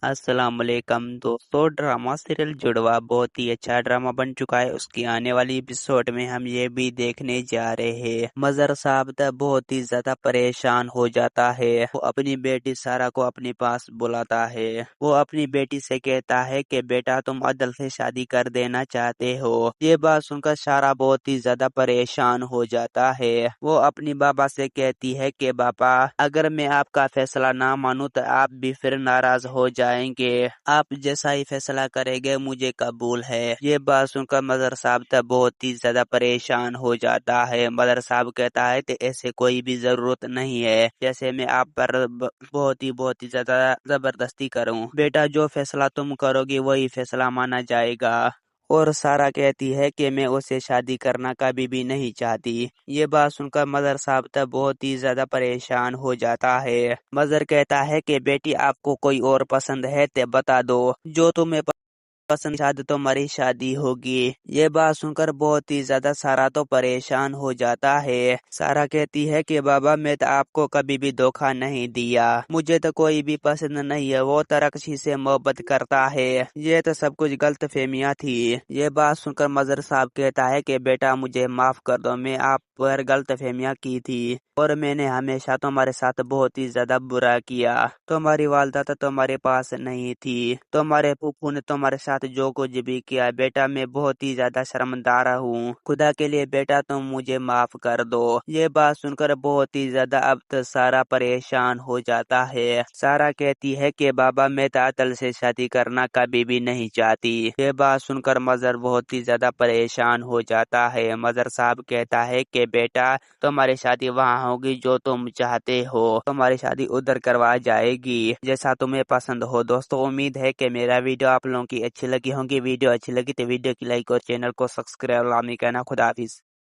السلام علیکم دوستو، ڈرامہ سیریل جڑوا بہت ہی اچھا ڈرامہ بن چکا ہے۔ اس کی آنے والی ایپیسوڈ میں ہم یہ بھی دیکھنے جا رہے ہیں۔ مظہر صاحب تو بہت ہی زیادہ پریشان ہو جاتا ہے۔ وہ اپنی بیٹی سارا کو اپنے پاس بلاتا ہے۔ وہ اپنی بیٹی سے کہتا ہے کہ بیٹا تم عدل سے شادی کر دینا چاہتے ہو۔ یہ بات سن کر سارا بہت ہی زیادہ پریشان ہو جاتا ہے۔ وہ اپنی بابا سے کہتی ہے کہ بابا اگر میں آپ کا فیصلہ نہ مانوں تو آپ بھی پھر ناراض ہو جائیں گے۔ آپ جیسا ہی فیصلہ کریں گے مجھے قبول ہے۔ یہ بات سن کر مظہر صاحب تو بہت ہی زیادہ پریشان ہو جاتا ہے۔ مظہر صاحب کہتا ہے کہ ایسے کوئی بھی ضرورت نہیں ہے جیسے میں آپ پر بہت ہی زیادہ زبردستی کروں۔ بیٹا جو فیصلہ تم کرو گی وہی فیصلہ مانا جائے گا۔ اور سارا کہتی ہے کہ میں اسے شادی کرنا کبھی بھی نہیں چاہتی۔ یہ بات سن کر مظہر صاحب تو بہت ہی زیادہ پریشان ہو جاتا ہے۔ مظہر کہتا ہے کہ بیٹی آپ کو کوئی اور پسند ہے تو بتا دو، جو تمہیں پسند شادی تمہاری شادی ہوگی۔ یہ بات سن کر بہت ہی زیادہ سارا تو پریشان ہو جاتا ہے۔ سارا کہتی ہے کہ بابا میں تو آپ کو کبھی بھی دھوکہ نہیں دیا، مجھے تو کوئی بھی پسند نہیں ہے، وہ ترکشی سے محبت کرتا ہے، یہ تو سب کچھ غلط فہمیاں تھی۔ یہ بات سن کر مظہر صاحب کہتا ہے کہ بیٹا مجھے معاف کر دو، میں آپ پر غلط فہمیاں کی تھی اور میں نے ہمیشہ تمہارے ساتھ بہت ہی زیادہ برا کیا۔ تمہاری والدہ تو تمہارے پاس نہیں تھی، تمہارے پھوپھو نے تمہارے ساتھ جو کچھ بھی کیا بیٹا میں بہت ہی زیادہ شرمندار ہوں، خدا کے لیے بیٹا تم مجھے معاف کر دو۔ یہ بات سن کر بہت ہی زیادہ اب تو سارا پریشان ہو جاتا ہے۔ سارا کہتی ہے کہ بابا میں تو عدل سے شادی کرنا کبھی بھی نہیں چاہتی۔ یہ بات سن کر مظہر بہت ہی زیادہ پریشان ہو جاتا ہے۔ مظہر صاحب کہتا ہے کہ بیٹا تمہاری شادی وہاں ہوگی جو تم چاہتے ہو، تمہاری شادی ادھر کروا جائے گی جیسا تمہیں پسند ہو۔ دوستو امید ہے کہ میرا ویڈیو آپ لوگوں کی اچھی لگی ہوگی۔ ویڈیو اچھی لگی تو ویڈیو کی لائک اور چینل کو سبسکرائب لازمی کرنا۔ خدا حافظ۔